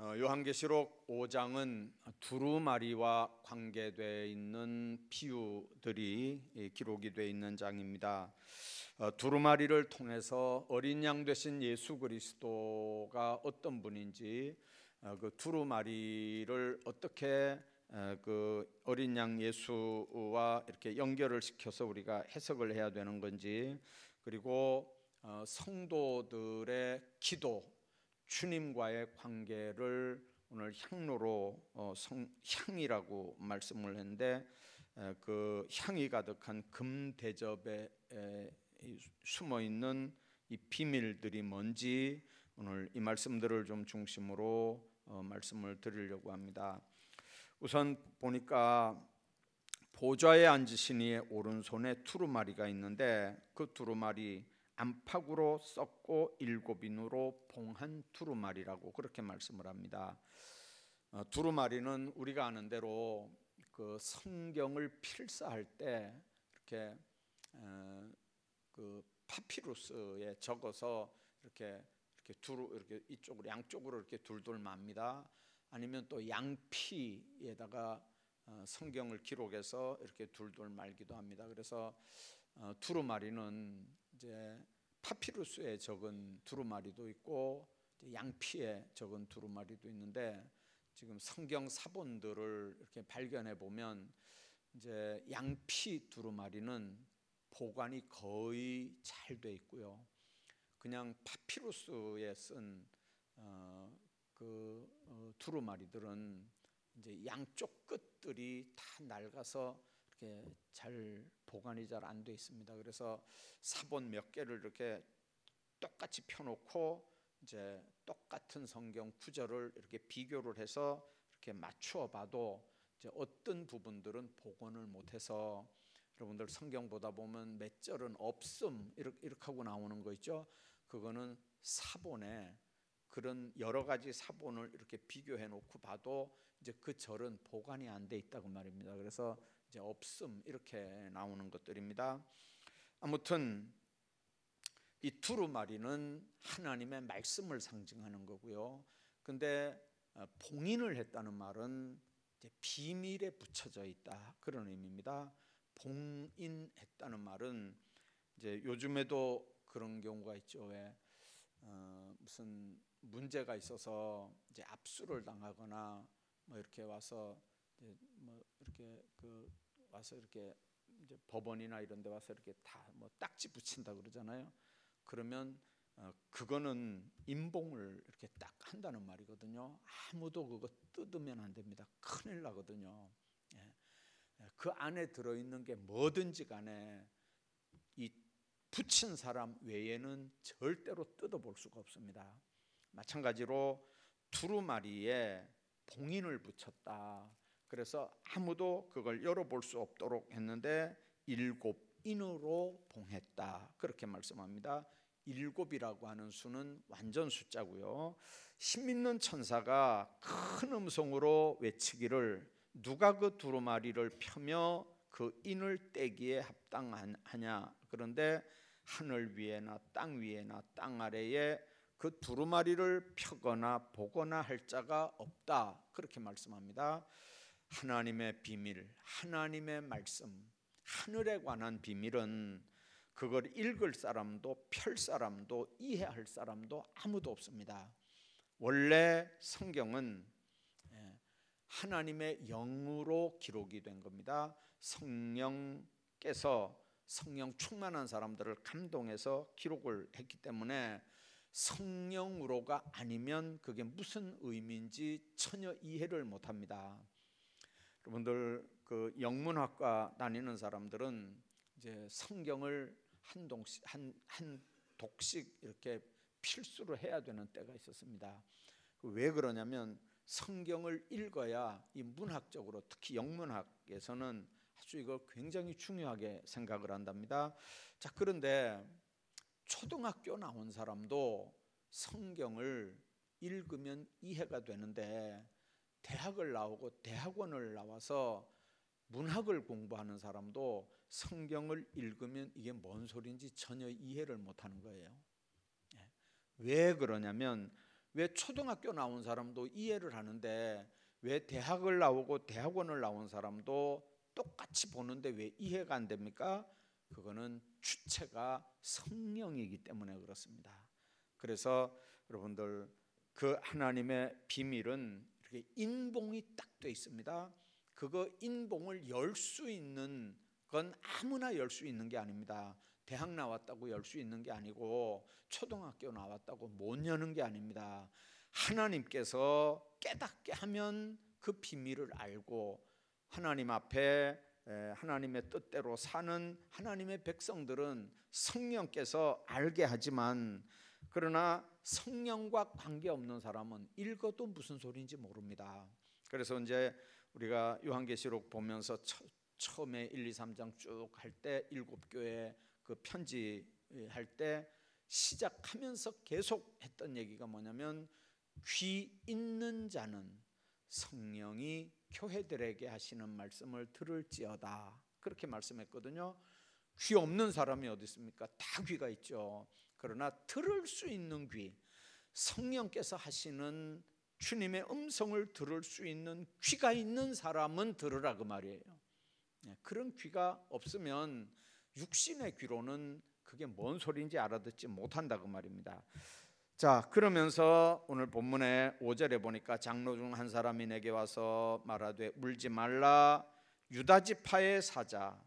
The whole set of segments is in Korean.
요한계시록 5장은 두루마리와 관계되어 있는 비유들이 기록이 되어 있는 장입니다. 두루마리를 통해서 어린 양 되신 예수 그리스도가 어떤 분인지, 그 두루마리를 어떻게 그 어린 양 예수와 이렇게 연결을 시켜서 우리가 해석을 해야 되는 건지, 그리고 성도들의 기도, 주님과의 관계를 오늘 향로로 향이라고 말씀을 했는데, 그 향이 가득한 금 대접에 숨어 있는 이 비밀들이 뭔지 오늘 이 말씀들을 좀 중심으로 말씀을 드리려고 합니다. 우선 보니까 보좌에 앉으신 이의 오른손에 두루마리가 있는데, 그 두루마리 안팎으로 썩고 7인으로 봉한 두루마리라고 그렇게 말씀을 합니다. 두루마리는 우리가 아는 대로 그 성경을 필사할 때 이렇게 그 파피루스에 적어서 이렇게 이쪽으로 양쪽으로 이렇게 둘둘 맙니다. 아니면 또 양피에다가 성경을 기록해서 이렇게 둘둘 말기도 합니다. 그래서 두루마리는 이제 파피루스에 적은 두루마리도 있고 양피에 적은 두루마리도 있는데, 지금 성경 사본들을 이렇게 발견해 보면 이제 양피 두루마리는 보관이 거의 잘 돼 있고요. 그냥 파피루스에 쓴 두루마리들은 이제 양쪽 끝들이 다 낡아서 이렇게 잘 보관이 잘 안 돼 있습니다. 그래서 사본 몇 개를 이렇게 똑같이 펴놓고 이제 똑같은 성경 구절을 이렇게 비교를 해서 이렇게 맞추어 봐도 이제 어떤 부분들은 복원을 못해서, 여러분들 성경 보다 보면 몇 절은 없음 이렇게 하고 나오는 거 있죠. 그거는 사본에 그런 여러 가지 사본을 이렇게 비교해 놓고 봐도 이제 그 절은 보관이 안 돼 있다고 말입니다. 그래서 이제 없음 이렇게 나오는 것들입니다. 아무튼 이 두루마리는 하나님의 말씀을 상징하는 거고요. 근데 봉인을 했다는 말은 이제 비밀에 붙여져 있다, 그런 의미입니다. 봉인했다는 말은 이제 요즘에도 그런 경우가 있죠. 왜 무슨 문제가 있어서 이제 압수를 당하거나 뭐 이렇게 와서 이제 뭐 이렇게 와서 이렇게 이제 법원이나 이런 데 와서 이렇게 다 뭐 딱지 붙인다 그러잖아요. 그러면 그거는 임봉을 이렇게 딱 한다는 말이거든요. 아무도 그거 뜯으면 안 됩니다. 큰일 나거든요. 그 안에 들어있는 게 뭐든지 간에 이 붙인 사람 외에는 절대로 뜯어볼 수가 없습니다. 마찬가지로 두루마리에 봉인을 붙였다. 그래서 아무도 그걸 열어볼 수 없도록 했는데 7인으로 봉했다, 그렇게 말씀합니다. 7이라고 하는 수는 완전 숫자고요. 힘있는 천사가 큰 음성으로 외치기를, 누가 그 두루마리를 펴며 그 인을 떼기에 합당하냐. 그런데 하늘 위에나 땅 위에나 땅 아래에 그 두루마리를 펴거나 보거나 할 자가 없다, 그렇게 말씀합니다. 하나님의 비밀, 하나님의 말씀, 하늘에 관한 비밀은 그걸 읽을 사람도 펼 사람도 이해할 사람도 아무도 없습니다. 원래 성경은 하나님의 영으로 기록이 된 겁니다. 성령께서 성령 충만한 사람들을 감동해서 기록을 했기 때문에 성령으로가 아니면 그게 무슨 의미인지 전혀 이해를 못합니다. 여러분들 그 영문학과 다니는 사람들은 이제 성경을 한 독씩 이렇게 필수로 해야 되는 때가 있었습니다. 왜 그러냐면 성경을 읽어야 이 문학적으로, 특히 영문학에서는 아주 이걸 굉장히 중요하게 생각을 한답니다. 자, 그런데 초등학교 나온 사람도 성경을 읽으면 이해가 되는데, 대학을 나오고 대학원을 나와서 문학을 공부하는 사람도 성경을 읽으면 이게 뭔 소리인지 전혀 이해를 못하는 거예요. 왜 그러냐면 왜 초등학교 나온 사람도 이해를 하는데 왜 대학을 나오고 대학원을 나온 사람도 똑같이 보는데 왜 이해가 안 됩니까? 그거는 주체가 성령이기 때문에 그렇습니다. 그래서 여러분들 그 하나님의 비밀은 이렇게 인봉이 딱 돼 있습니다. 그거 인봉을 열 수 있는 건 아무나 열 수 있는 게 아닙니다. 대학 나왔다고 열 수 있는 게 아니고 초등학교 나왔다고 못 여는 게 아닙니다. 하나님께서 깨닫게 하면 그 비밀을 알고 하나님 앞에 하나님의 뜻대로 사는 하나님의 백성들은 성령께서 알게 하지만, 그러나 성령과 관계없는 사람은 읽어도 무슨 소리인지 모릅니다. 그래서 이제 우리가 요한계시록 보면서 처음에 1, 2, 3장 쭉 할 때 일곱 교회 그 편지할 때 시작하면서 계속 했던 얘기가 뭐냐면 귀 있는 자는 성령이 교회들에게 하시는 말씀을 들을지어다, 그렇게 말씀했거든요. 귀 없는 사람이 어디 있습니까? 다 귀가 있죠. 그러나 들을 수 있는 귀, 성령께서 하시는 주님의 음성을 들을 수 있는 귀가 있는 사람은 들으라 그 말이에요. 그런 귀가 없으면 육신의 귀로는 그게 뭔 소리인지 알아듣지 못한다 그 말입니다. 자, 그러면서 오늘 본문의 5절에 보니까 장로 중 한 사람이 내게 와서 말하되 울지 말라, 유다 지파의 사자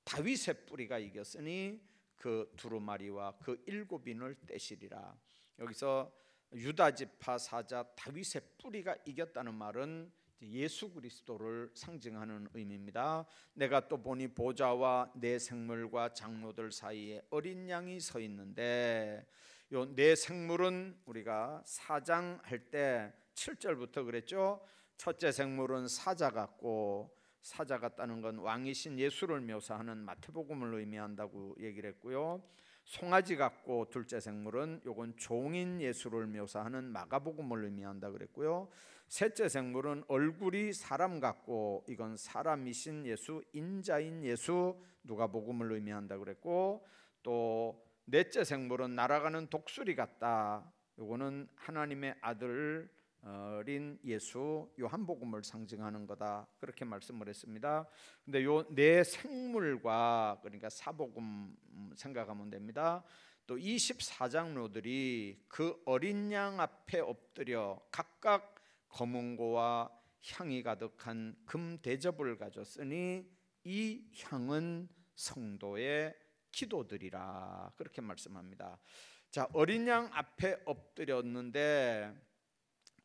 다윗의 뿌리가 이겼으니 그 두루마리와 그 일곱인을 떼시리라. 여기서 유다 지파 사자 다윗의 뿌리가 이겼다는 말은 예수 그리스도를 상징하는 의미입니다. 내가 또 보니 보좌와 네 생물과 장로들 사이에 어린 양이 서 있는데, 요 네 생물은 우리가 사장 할 때 7절부터 그랬죠. 첫째 생물은 사자 같고, 사자 같다는 건 왕이신 예수를 묘사하는 마태복음을 의미한다고 얘기를 했고요. 송아지 같고 둘째 생물은 요건 종인 예수를 묘사하는 마가복음을 의미한다 그랬고요. 셋째 생물은 얼굴이 사람 같고, 이건 사람이신 예수, 인자인 예수, 누가복음을 의미한다 그랬고, 또 넷째 생물은 날아가는 독수리 같다, 요거는 하나님의 아들인 예수, 요한복음을 상징하는 거다, 그렇게 말씀을 했습니다. 근데 요 네 생물과, 그러니까 사복음 생각하면 됩니다. 또 24장로들이 그 어린 양 앞에 엎드려 각각 검은고와 향이 가득한 금 대접을 가졌으니 이 향은 성도의 기도들이라, 그렇게 말씀합니다. 자, 어린 양 앞에 엎드렸는데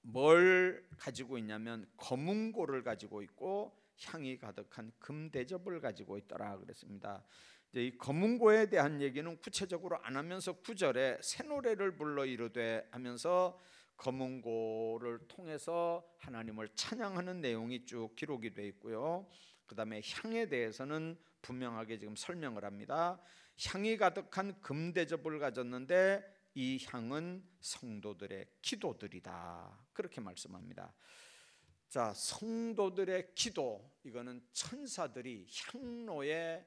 뭘 가지고 있냐면 검은고를 가지고 있고 향이 가득한 금 대접을 가지고 있더라 그랬습니다. 이제 이 검은고에 대한 얘기는 구체적으로 안 하면서 9절에 새 노래를 불러 이르되 하면서 검은고를 통해서 하나님을 찬양하는 내용이 쭉 기록이 되어 있고요. 그 다음에 향에 대해서는 분명하게 지금 설명을 합니다. 향이 가득한 금 대접을 가졌는데 이 향은 성도들의 기도들이다, 그렇게 말씀합니다. 자, 성도들의 기도, 이거는 천사들이 향로에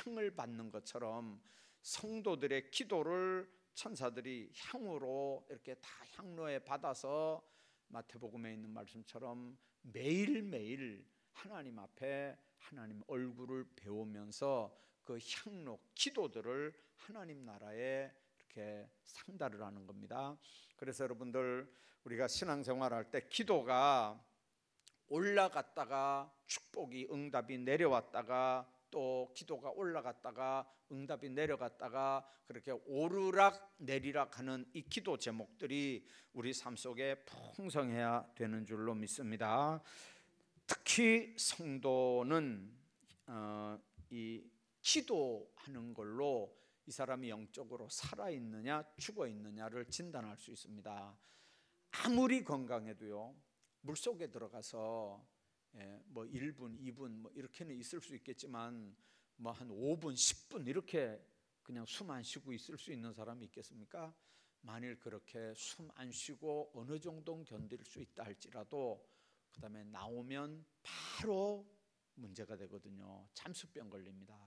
향을 받는 것처럼 성도들의 기도를 천사들이 향으로 이렇게 다 향로에 받아서 마태복음에 있는 말씀처럼 매일매일 하나님 앞에 하나님 얼굴을 배우면서 그 향로 기도들을 하나님 나라에 이렇게 상달을 하는 겁니다. 그래서 여러분들, 우리가 신앙생활할 때 기도가 올라갔다가 축복이 응답이 내려왔다가 또 기도가 올라갔다가 응답이 내려갔다가 그렇게 오르락 내리락 하는 이 기도 제목들이 우리 삶 속에 풍성해야 되는 줄로 믿습니다. 특히 성도는 이 기도하는 걸로 이 사람이 영적으로 살아있느냐 죽어있느냐를 진단할 수 있습니다. 아무리 건강해도요, 물속에 들어가서 뭐 1분, 2분 뭐 이렇게는 있을 수 있겠지만 뭐 한 5분, 10분 이렇게 그냥 숨 안 쉬고 있을 수 있는 사람이 있겠습니까? 만일 그렇게 숨 안 쉬고 어느 정도 견딜 수 있다 할지라도 그 다음에 나오면 바로 문제가 되거든요. 잠수병 걸립니다.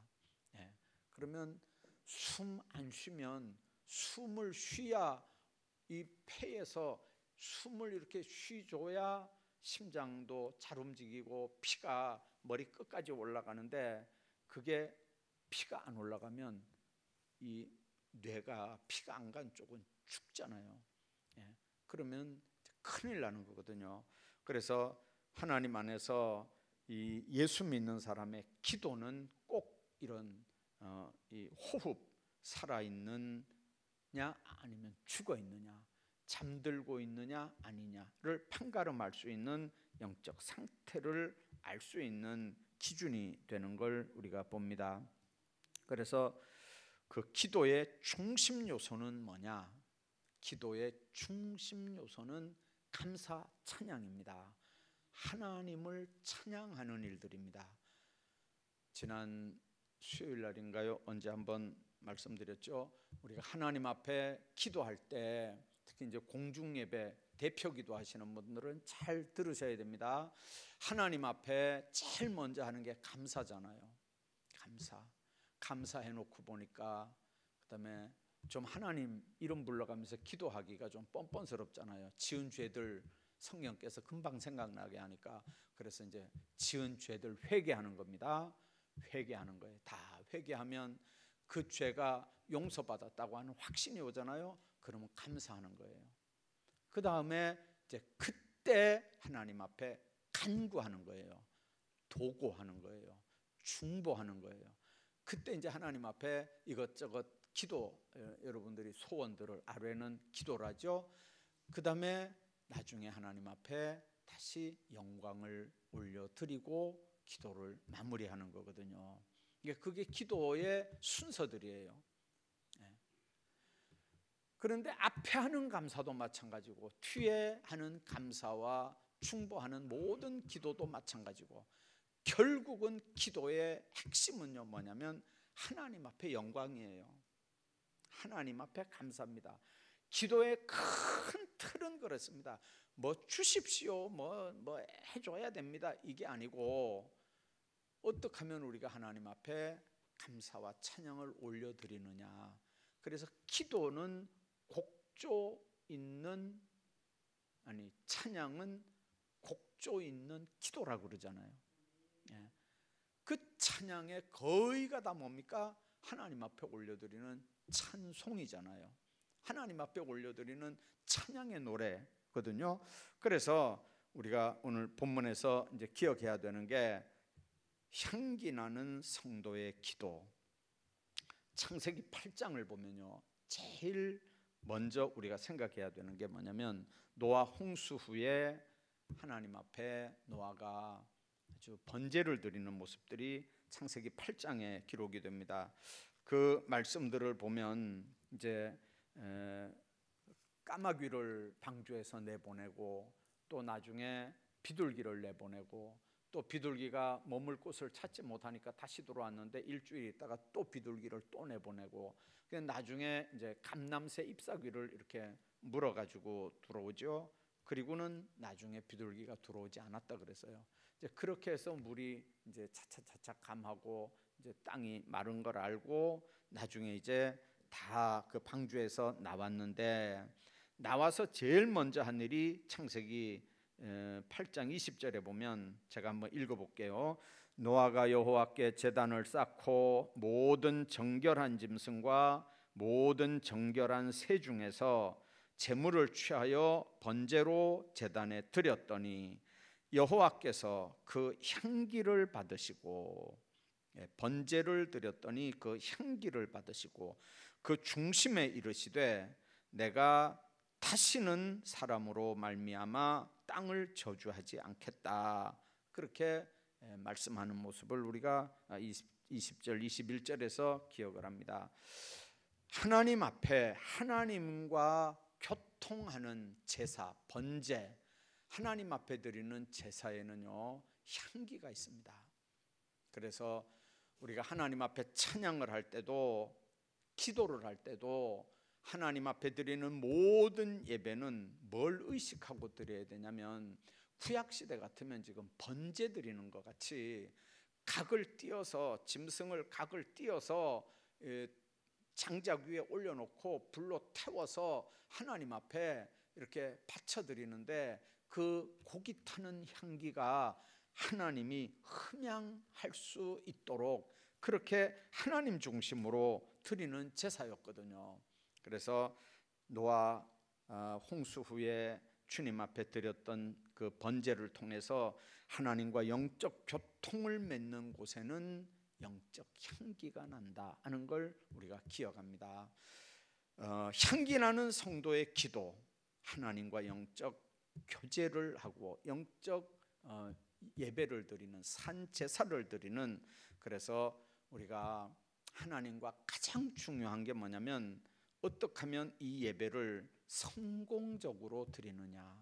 그러면 숨 안 쉬면 숨을 쉬야 이 폐에서 숨을 이렇게 쉬줘야 심장도 잘 움직이고 피가 머리 끝까지 올라가는데, 그게 피가 안 올라가면 이 뇌가 피가 안 간 쪽은 죽잖아요. 예, 그러면 큰일 나는 거거든요. 그래서 하나님 안에서 이 예수 믿는 사람의 기도는 꼭 이런 이 호흡, 살아있느냐 아니면 죽어있느냐, 잠들고 있느냐 아니냐를 판가름할 수 있는 영적 상태를 알 수 있는 기준이 되는 걸 우리가 봅니다. 그래서 그 기도의 중심 요소는 뭐냐? 기도의 중심 요소는 감사 찬양입니다. 하나님을 찬양하는 일들입니다. 지난 수요일 날인가요? 언제 한번 말씀드렸죠. 우리가 하나님 앞에 기도할 때, 특히 이제 공중 예배 대표 기도하시는 분들은 잘 들으셔야 됩니다. 하나님 앞에 제일 먼저 하는 게 감사잖아요. 감사해 놓고 보니까 그다음에 좀 하나님 이름 불러가면서 기도하기가 좀 뻔뻔스럽잖아요. 지은 죄들 성령께서 금방 생각나게 하니까. 그래서 이제 지은 죄들 회개하는 겁니다. 회개하는 거예요. 다 회개하면 그 죄가 용서받았다고 하는 확신이 오잖아요. 그러면 감사하는 거예요. 그 다음에 이제 그때 하나님 앞에 간구하는 거예요. 도구하는 거예요. 중보하는 거예요. 그때 이제 하나님 앞에 이것저것 기도, 여러분들이 소원들을 아뢰는 기도라죠. 그 다음에 나중에 하나님 앞에 다시 영광을 올려드리고 기도를 마무리하는 거거든요. 그게 기도의 순서들이에요. 그런데 앞에 하는 감사도 마찬가지고 뒤에 하는 감사와 충보하는 모든 기도도 마찬가지고, 결국은 기도의 핵심은요 뭐냐면 하나님 앞에 영광이에요. 하나님 앞에 감사합니다. 기도의 큰 틀은 그렇습니다. 뭐 주십시오, 뭐 해줘야 됩니다, 이게 아니고 어떻게 하면 우리가 하나님 앞에 감사와 찬양을 올려드리느냐. 그래서 기도는 곡조 있는, 아니 찬양은 곡조 있는 기도라고 그러잖아요. 그 찬양의 거의가 다 뭡니까? 하나님 앞에 올려드리는 찬송이잖아요. 하나님 앞에 올려드리는 찬양의 노래거든요. 그래서 우리가 오늘 본문에서 이제 기억해야 되는 게 향기 나는 성도의 기도. 창세기 8장을 보면요, 제일 먼저 우리가 생각해야 되는 게 뭐냐면 노아 홍수 후에 하나님 앞에 노아가 아주 번제를 드리는 모습들이 창세기 8장에 기록이 됩니다. 그 말씀들을 보면 이제 까마귀를 방주에서 내보내고, 또 나중에 비둘기를 내보내고, 또 비둘기가 머물 곳을 찾지 못하니까 다시 들어왔는데 일주일 있다가 또 비둘기를 또 내보내고, 나중에 이제 감람새 잎사귀를 이렇게 물어가지고 들어오죠. 그리고는 나중에 비둘기가 들어오지 않았다 그랬어요. 이제 그렇게 해서 물이 이제 차차차차 감하고 이제 땅이 마른 걸 알고 나중에 이제 다 그 방주에서 나왔는데, 나와서 제일 먼저 한 일이 창세기 8장 20절에 보면 제가 한번 읽어볼게요. 노아가 여호와께 제단을 쌓고 모든 정결한 짐승과 모든 정결한 새 중에서 제물을 취하여 번제로 제단에 드렸더니 여호와께서 그 향기를 받으시고, 번제를 드렸더니 그 향기를 받으시고 그 중심에 이르시되 내가 다시는 사람으로 말미암아 땅을 저주하지 않겠다. 그렇게 말씀하는 모습을 우리가 20절 21절에서 기억을 합니다. 하나님 앞에 하나님과 교통하는 제사, 번제, 하나님 앞에 드리는 제사에는요 향기가 있습니다. 그래서 우리가 하나님 앞에 찬양을 할 때도, 기도를 할 때도 하나님 앞에 드리는 모든 예배는 뭘 의식하고 드려야 되냐면, 구약시대 같으면 지금 번제 드리는 것 같이 각을 띄어서, 짐승을 각을 띄어서 장작 위에 올려놓고 불로 태워서 하나님 앞에 이렇게 바쳐드리는데 그 고기 타는 향기가 하나님이 흠양할 수 있도록 그렇게 하나님 중심으로 드리는 제사였거든요. 그래서 노아 홍수 후에 주님 앞에 드렸던 그 번제를 통해서 하나님과 영적 교통을 맺는 곳에는 영적 향기가 난다 하는 걸 우리가 기억합니다. 향기 나는 성도의 기도, 하나님과 영적 교제를 하고 영적 예배를 드리는 산 제사를 드리는, 그래서 우리가 하나님과 가장 중요한 게 뭐냐면 어떻게 하면 이 예배를 성공적으로 드리느냐,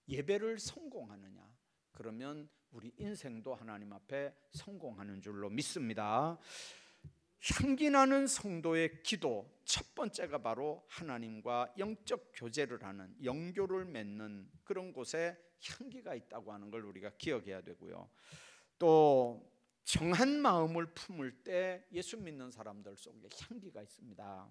예배를 성공하느냐, 그러면 우리 인생도 하나님 앞에 성공하는 줄로 믿습니다. 향기 나는 성도의 기도, 첫 번째가 바로 하나님과 영적 교제를 하는, 영교를 맺는 그런 곳에 향기가 있다고 하는 걸 우리가 기억해야 되고요. 또 정한 마음을 품을 때 예수 믿는 사람들 속에 향기가 있습니다.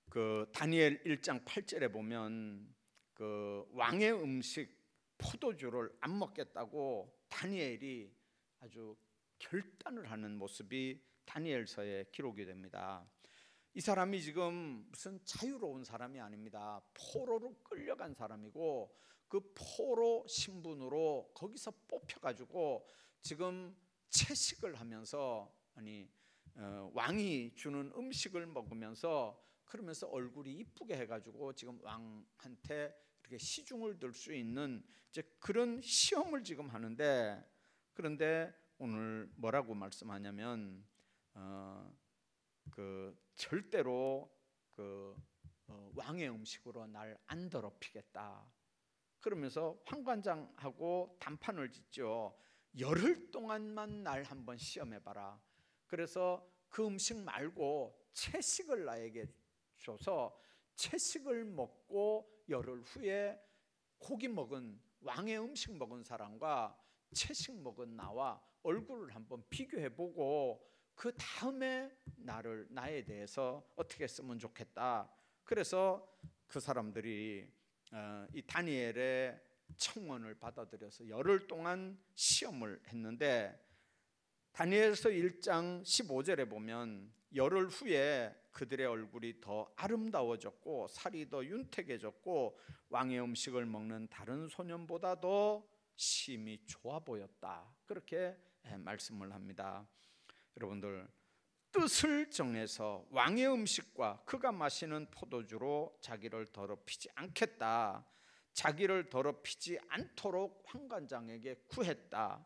그 다니엘 1장 8절에 보면 그 왕의 음식 포도주를 안 먹겠다고 다니엘이 아주 결단을 하는 모습이 다니엘서에 기록이 됩니다. 이 사람이 지금 무슨 자유로운 사람이 아닙니다. 포로로 끌려간 사람이고 그 포로 신분으로 거기서 뽑혀가지고 지금 채식을 하면서 왕이 주는 음식을 먹으면서, 그러면서 얼굴이 이쁘게 해가지고 지금 왕한테 이렇게 시중을 들 수 있는 이제 그런 시험을 지금 하는데, 그런데 오늘 뭐라고 말씀하냐면 그 절대로 왕의 음식으로 날 안 더럽히겠다. 그러면서 환관장하고 단판을 짓죠. 열흘 동안만 날 한번 시험해봐라. 그래서 그 음식 말고 채식을 나에게 줘서 채식을 먹고 열흘 후에 고기 먹은, 왕의 음식 먹은 사람과 채식 먹은 나와 얼굴을 한번 비교해보고 그 다음에 나에 대해서 어떻게 했으면 좋겠다. 그래서 그 사람들이 이 다니엘의 청원을 받아들여서 열흘 동안 시험을 했는데, 다니엘서 1장 15절에 보면 열흘 후에 그들의 얼굴이 더 아름다워졌고 살이 더 윤택해졌고 왕의 음식을 먹는 다른 소년보다도 심히 좋아 보였다. 그렇게 말씀을 합니다. 여러분들, 뜻을 정해서 왕의 음식과 그가 마시는 포도주로 자기를 더럽히지 않겠다, 자기를 더럽히지 않도록 환관장에게 구했다.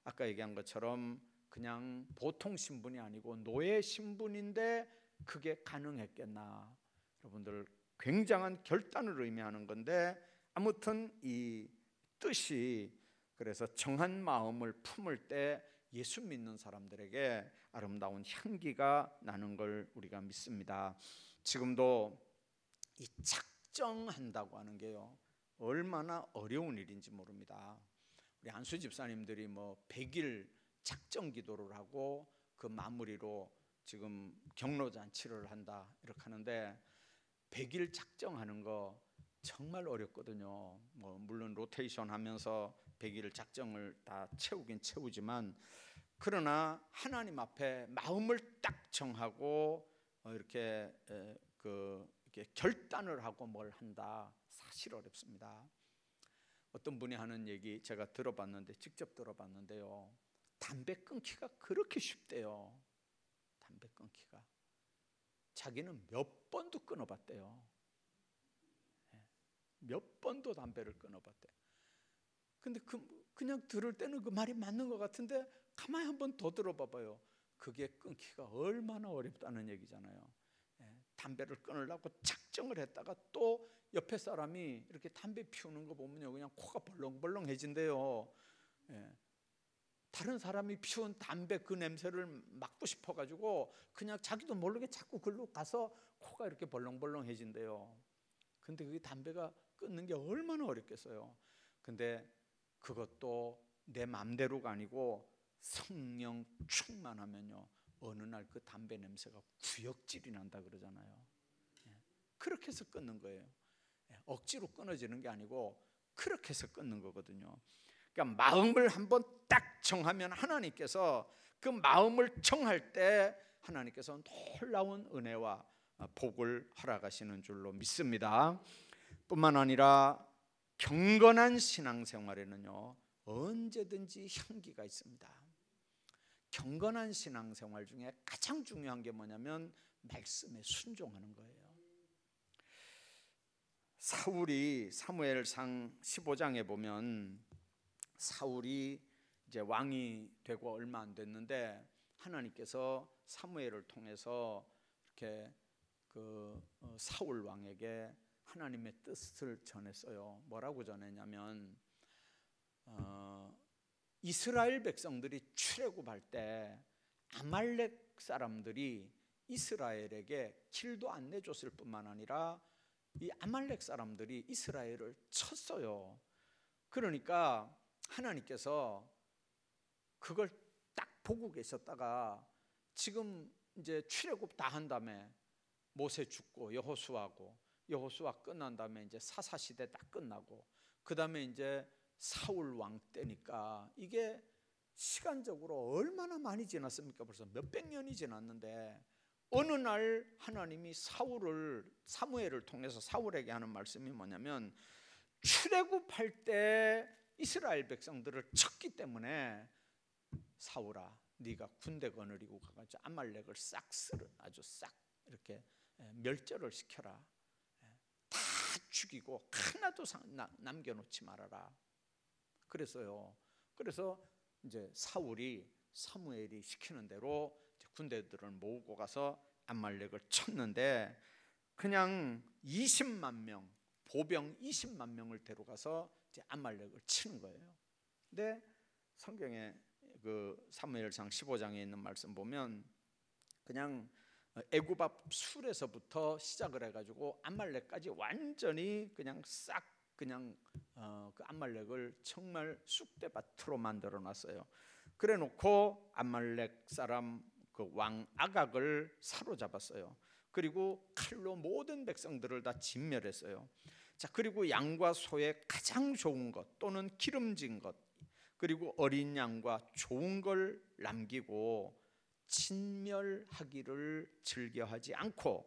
아까 얘기한 것처럼 그냥 보통 신분이 아니고 노예 신분인데 그게 가능했겠나. 여러분들, 굉장한 결단을 의미하는 건데, 아무튼 이 뜻이, 그래서 정한 마음을 품을 때 예수 믿는 사람들에게 아름다운 향기가 나는 걸 우리가 믿습니다. 지금도 이 작정한다고 하는 게요, 얼마나 어려운 일인지 모릅니다. 우리 안수 집사님들이 뭐 100일 작정 기도를 하고 그 마무리로 지금 경로잔치를 한다 이렇게 하는데, 100일 작정하는 거 정말 어렵거든요. 뭐 물론 로테이션 하면서 100일 작정을 다 채우긴 채우지만, 그러나 하나님 앞에 마음을 딱 정하고 이렇게 결단을 하고 뭘 한다, 사실 어렵습니다. 어떤 분이 하는 얘기 제가 들어봤는데, 직접 들어봤는데요, 담배 끊기가 그렇게 쉽대요. 담배 끊기가. 자기는 몇 번도 끊어봤대요. 몇 번도 담배를 끊어봤대. 근데 그냥 들을 때는 그 말이 맞는 것 같은데 가만히 한번 더 들어봐봐요. 그게 끊기가 얼마나 어렵다는 얘기잖아요. 담배를 끊으려고 작정을 했다가 또 옆에 사람이 이렇게 담배 피우는 거 보면요, 그냥 코가 벌렁벌렁해진대요. 다른 사람이 피운 담배 그 냄새를 맡고 싶어가지고 그냥 자기도 모르게 자꾸 글로 가서 코가 이렇게 벌렁벌렁해진대요. 근데 그게 담배가 끊는 게 얼마나 어렵겠어요. 근데 그것도 내 맘대로가 아니고 성령 충만하면요, 어느 날 그 담배 냄새가 구역질이 난다 그러잖아요. 그렇게 해서 끊는 거예요. 억지로 끊어지는 게 아니고 그렇게 해서 끊는 거거든요. 그러니까 마음을 한번 딱 정하면 하나님께서 그 마음을 정할 때 하나님께서 놀라운 은혜와 복을 허락하시는 줄로 믿습니다. 뿐만 아니라 경건한 신앙생활에는요 언제든지 향기가 있습니다. 경건한 신앙생활 중에 가장 중요한 게 뭐냐면 말씀에 순종하는 거예요. 사울이 사무엘상 15장에 보면 사울이 이제 왕이 되고 얼마 안 됐는데 하나님께서 사무엘을 통해서 이렇게 사울 왕에게 하나님의 뜻을 전했어요. 뭐라고 전했냐면 이스라엘 백성들이 출애굽할 때 아말렉 사람들이 이스라엘에게 길도 안 내줬을 뿐만 아니라 이 아말렉 사람들이 이스라엘을 쳤어요. 그러니까 하나님께서 그걸 딱 보고 계셨다가 지금 이제 출애굽 다 한 다음에 모세 죽고 여호수아 끝난 다음에 이제 사사 시대 딱 끝나고 그 다음에 이제 사울 왕 때니까 이게 시간적으로 얼마나 많이 지났습니까? 벌써 몇백 년이 지났는데 어느 날 하나님이 사무엘을 통해서 사울에게 하는 말씀이 뭐냐면 출애굽할 때 이스라엘 백성들을 쳤기 때문에 사울아 네가 군대 거느리고 가가지고 아말렉을 아주 싹 이렇게 멸절을 시켜라. 다 죽이고 하나도 남겨놓지 말아라. 그랬어요. 그래서 이제 사무엘이 시키는 대로 군대들을 모으고 가서 아말렉을 쳤는데 그냥 20만 명 보병 20만 명을 데려가서 이제 아말렉을 치는 거예요. 근데 성경에 그 사무엘상 15장에 있는 말씀 보면 그냥 애굽 앞 술에서부터 시작을 해가지고 아말렉까지 완전히 그냥 싹 그냥 그 아말렉을 정말 쑥대밭으로 만들어 놨어요. 그래놓고 아말렉 사람 그 왕 아각을 사로잡았어요. 그리고 칼로 모든 백성들을 다 진멸했어요. 자, 그리고 양과 소의 가장 좋은 것 또는 기름진 것 그리고 어린 양과 좋은 걸 남기고 진멸하기를 즐겨하지 않고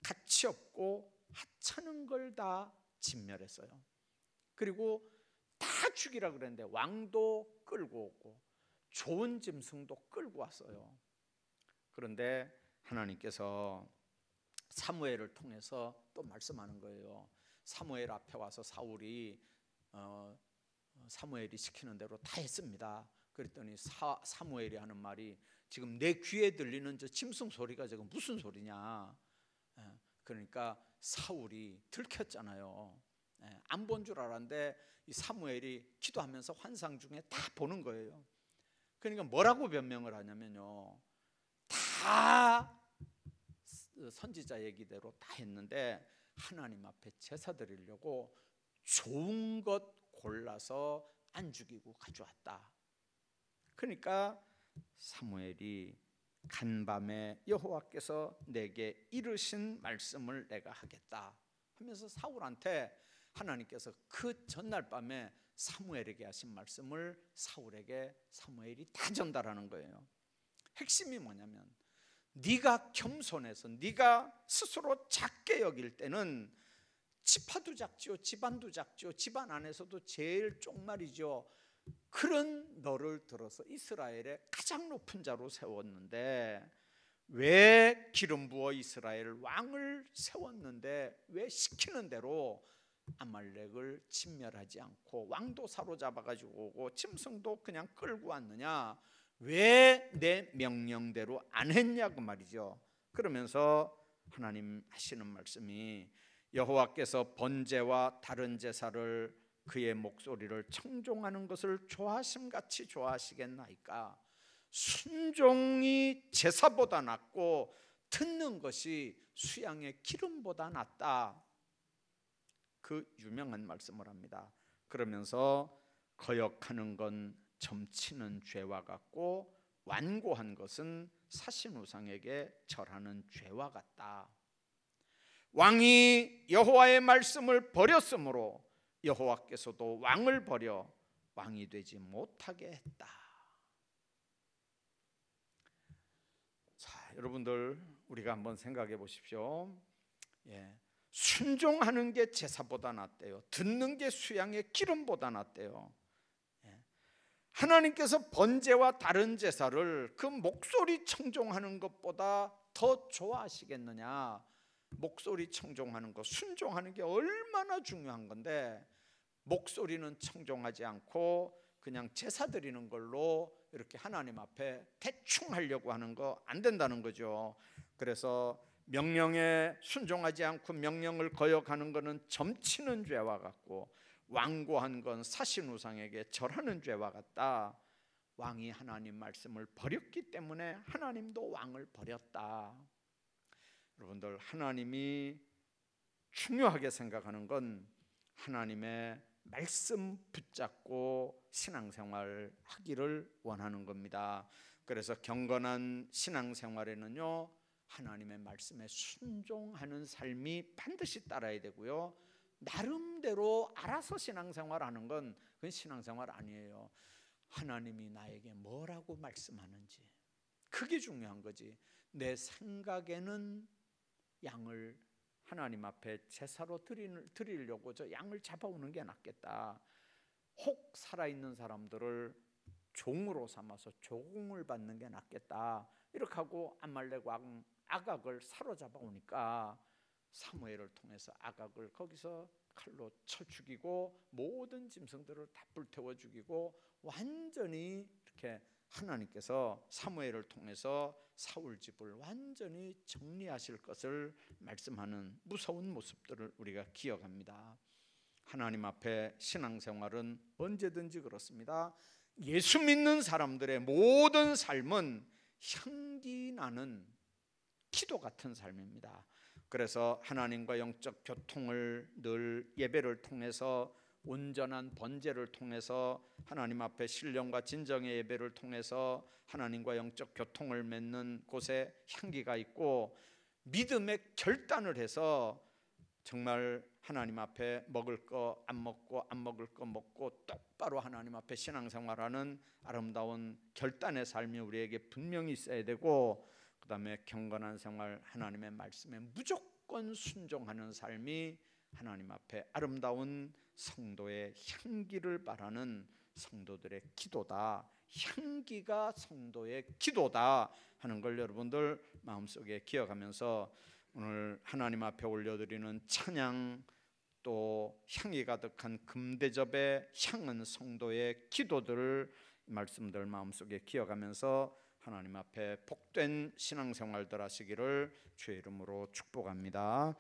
가치 없고 하찮은 걸 다 진멸했어요. 그리고 다 죽이라 그랬는데 왕도 끌고 오고 좋은 짐승도 끌고 왔어요. 그런데 하나님께서 사무엘을 통해서 또 말씀하는 거예요. 사무엘 앞에 와서 사울이 사무엘이 시키는 대로 다 했습니다. 그랬더니 사무엘이 하는 말이 지금 내 귀에 들리는 저 짐승 소리가 지금 무슨 소리냐. 그러니까 사울이 들켰잖아요. 안 본 줄 알았는데 이 사무엘이 기도하면서 환상 중에 다 보는 거예요. 그러니까 뭐라고 변명을 하냐면요, 다 선지자 얘기대로 다 했는데 하나님 앞에 제사 드리려고 좋은 것 골라서 안 죽이고 가져왔다. 그러니까 사무엘이 간밤에 여호와께서 내게 이르신 말씀을 내가 하겠다 하면서 사울한테 하나님께서 그 전날 밤에 사무엘에게 하신 말씀을 사무엘이 다 전달하는 거예요. 핵심이 뭐냐면 네가 겸손해서 네가 스스로 작게 여길 때는 지파도 작지요, 집안도 작지요, 집안 안에서도 제일 쪽말이죠. 그런 너를 들어서 이스라엘의 가장 높은 자로 세웠는데 왜 기름 부어 이스라엘 왕을 세웠는데 왜 시키는 대로 아말렉을 진멸하지 않고 왕도 사로잡아가지고 오고 짐승도 그냥 끌고 왔느냐, 왜 내 명령대로 안 했냐고 말이죠. 그러면서 하나님 하시는 말씀이 여호와께서 번제와 다른 제사를 그의 목소리를 청종하는 것을 좋아하심같이 좋아하시겠나이까. 순종이 제사보다 낫고 듣는 것이 수양의 기름보다 낫다. 그 유명한 말씀을 합니다. 그러면서 거역하는 건 점치는 죄와 같고 완고한 것은 사신 우상에게 절하는 죄와 같다. 왕이 여호와의 말씀을 버렸으므로 여호와께서도 왕을 버려 왕이 되지 못하게 했다. 자, 여러분들 우리가 한번 생각해 보십시오. 순종하는 게 제사보다 낫대요. 듣는 게 수양의 기름보다 낫대요. 하나님께서 번제와 다른 제사를 그 목소리 청종하는 것보다 더 좋아하시겠느냐? 목소리 청종하는 것, 순종하는 게 얼마나 중요한 건데 목소리는 청종하지 않고 그냥 제사 드리는 걸로 이렇게 하나님 앞에 대충 하려고 하는 거 안 된다는 거죠. 그래서 명령에 순종하지 않고 명령을 거역하는 것은 점치는 죄와 같고 완고한 건 사신우상에게 절하는 죄와 같다. 왕이 하나님 말씀을 버렸기 때문에 하나님도 왕을 버렸다. 여러분들, 하나님이 중요하게 생각하는 건 하나님의 말씀 붙잡고 신앙생활 하기를 원하는 겁니다. 그래서 경건한 신앙생활에는요, 하나님의 말씀에 순종하는 삶이 반드시 따라야 되고요, 나름대로 알아서 신앙생활하는 건 그건 신앙생활 아니에요. 하나님이 나에게 뭐라고 말씀하는지, 그게 중요한 거지. 내 생각에는 양을 하나님 앞에 제사로 드리려고 저 양을 잡아오는 게 낫겠다. 혹 살아있는 사람들을 종으로 삼아서 조공을 받는 게 낫겠다. 이렇게 하고 아말렉 왕 아각을 사로잡아 오니까 사무엘을 통해서 아각을 거기서 칼로 쳐 죽이고 모든 짐승들을 다 불태워 죽이고 완전히 이렇게 하나님께서 사무엘을 통해서 사울 집을 완전히 정리하실 것을 말씀하는 무서운 모습들을 우리가 기억합니다. 하나님 앞에 신앙생활은 언제든지 그렇습니다. 예수 믿는 사람들의 모든 삶은 향기 나는 기도 같은 삶입니다. 그래서 하나님과 영적 교통을 늘 예배를 통해서, 온전한 번제를 통해서, 하나님 앞에 신령과 진정의 예배를 통해서 하나님과 영적 교통을 맺는 곳에 향기가 있고, 믿음의 결단을 해서 정말 하나님 앞에 먹을 거 안 먹고 안 먹을 거 먹고 똑바로 하나님 앞에 신앙생활하는 아름다운 결단의 삶이 우리에게 분명히 있어야 되고, 그 다음에 경건한 생활, 하나님의 말씀에 무조건 순종하는 삶이 하나님 앞에 아름다운 성도의 향기를 바라는 성도들의 기도다. 향기가 성도의 기도다 하는 걸 여러분들 마음속에 기억하면서 오늘 하나님 앞에 올려드리는 찬양, 또 향이 가득한 금대접의 향은 성도의 기도들을, 말씀들 마음속에 기억하면서 하나님 앞에 복된 신앙생활들 하시기를 주의 이름으로 축복합니다.